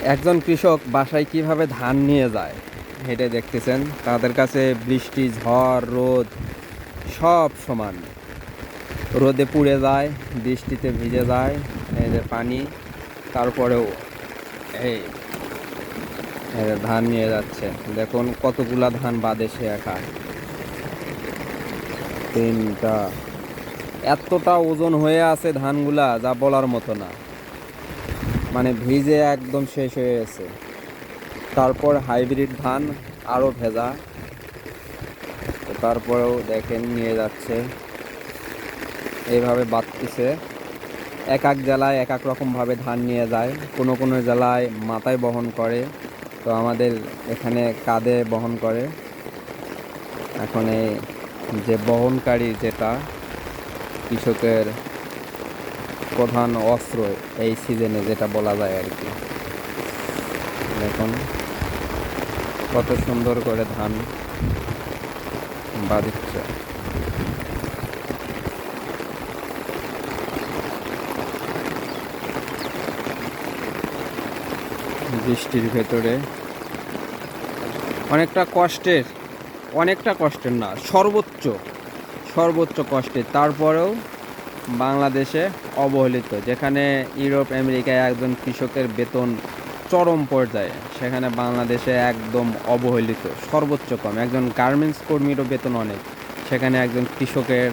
একজন কৃষক বাসায় কিভাবে ধান নিয়ে যায় এটা দেখতেছেন। তাদের কাছে বৃষ্টি, ঝড়, রোদ সব সমান। রোদে পুড়ে যায়, বৃষ্টিতে ভিজে যায়, এই যে পানি, তারপরেও এই এই যে ধান নিয়ে যাচ্ছে। দেখুন কতগুলা ধান বাদে সে একা। তিনটা, এতটা ওজন হয়ে আছে ধানগুলা যা বলার মতো না। মানে ভিজে একদম শেষ হয়ে গেছে। তারপর হাইব্রিড ধান আরও ভেজা। তো তারপরেও দেখেন নিয়ে যাচ্ছে, এইভাবে বাড়তিছে। এক এক জেলায় এক এক রকমভাবে ধান নিয়ে যায়। কোনো কোনো জেলায় মাথায় বহন করে, তো আমাদের এখানে কাঁধে বহন করে। এখন এই যে বহনকারী, যেটা কৃষকের প্রধান অস্ত্র এই সিজনে, যেটা বলা যায় আর কি। দেখুন কত সুন্দর করে ধান বাঁধছে। বৃষ্টির ভেতরে অনেকটা কষ্টের, অনেকটা কষ্টের না, সর্বোচ্চ সর্বোচ্চ কষ্টের। তারপরেও বাংলাদেশে অবহেলিত। যেখানে ইউরোপ আমেরিকায় একজন কৃষকের বেতন চরম পর্যায়ে, সেখানে বাংলাদেশে একদম অবহেলিত, সর্বোচ্চ কম। একজন গার্মেন্টস কর্মীরও বেতন অনেক, সেখানে একজন কৃষকের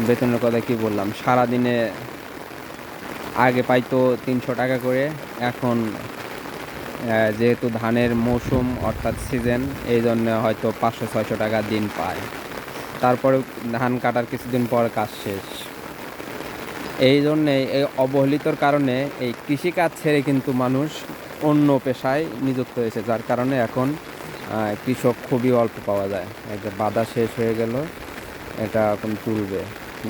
বেতনের কথা কি বললাম। সারাদিনে আগে পাইতো 300 টাকা করে, এখন যেহেতু ধানের মৌসুম অর্থাৎ সিজন, এই জন্য হয়তো 500-600 টাকা দিন পায়। তারপরে ধান কাটার কিছুদিন পর কাজ শেষ। এই জন্যে এই অবহেলিতর কারণে এই কৃষিকাজ ছেড়ে কিন্তু মানুষ অন্য পেশায় নিযুক্ত হয়েছে, যার কারণে এখন কৃষক খুবই অল্প পাওয়া যায়। এই যে বাধা শেষ হয়ে গেল, এটা এখন তুলবে।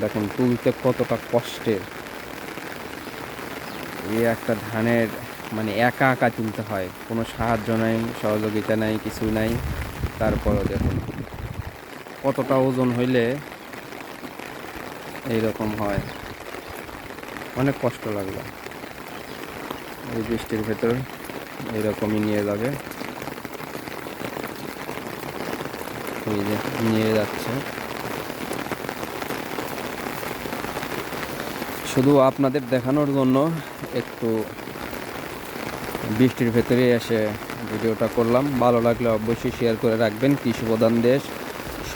দেখুন তুলতে কতটা কষ্টের। এই একটা ধানের মানে একা একা তুলতে হয়, কোনো সাহায্য নাই, সহযোগিতা নাই, কিছু নাই। তারপরও দেখুন কতটা ওজন হইলে এইরকম হয়। অনেক কষ্ট লাগলো। এই বৃষ্টির ভেতর এইরকমই নিয়ে যাবে। এই যে নিয়ে যাচ্ছে, শুধু আপনাদের দেখানোর জন্য একটু বৃষ্টির ভেতরে এসে ভিডিওটা করলাম। ভালো লাগলে অবশ্যই শেয়ার করে রাখবেন। কৃষি প্রধান দেশ,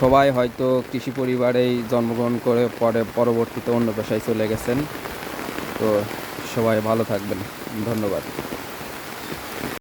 সবাই হয়তো কৃষি পরিবারেই জন্মগ্রহণ করে পরে পরবর্তীতে অন্য পেশায় চলে গেছেন। তো সবাই ভালো থাকবেন, ধন্যবাদ।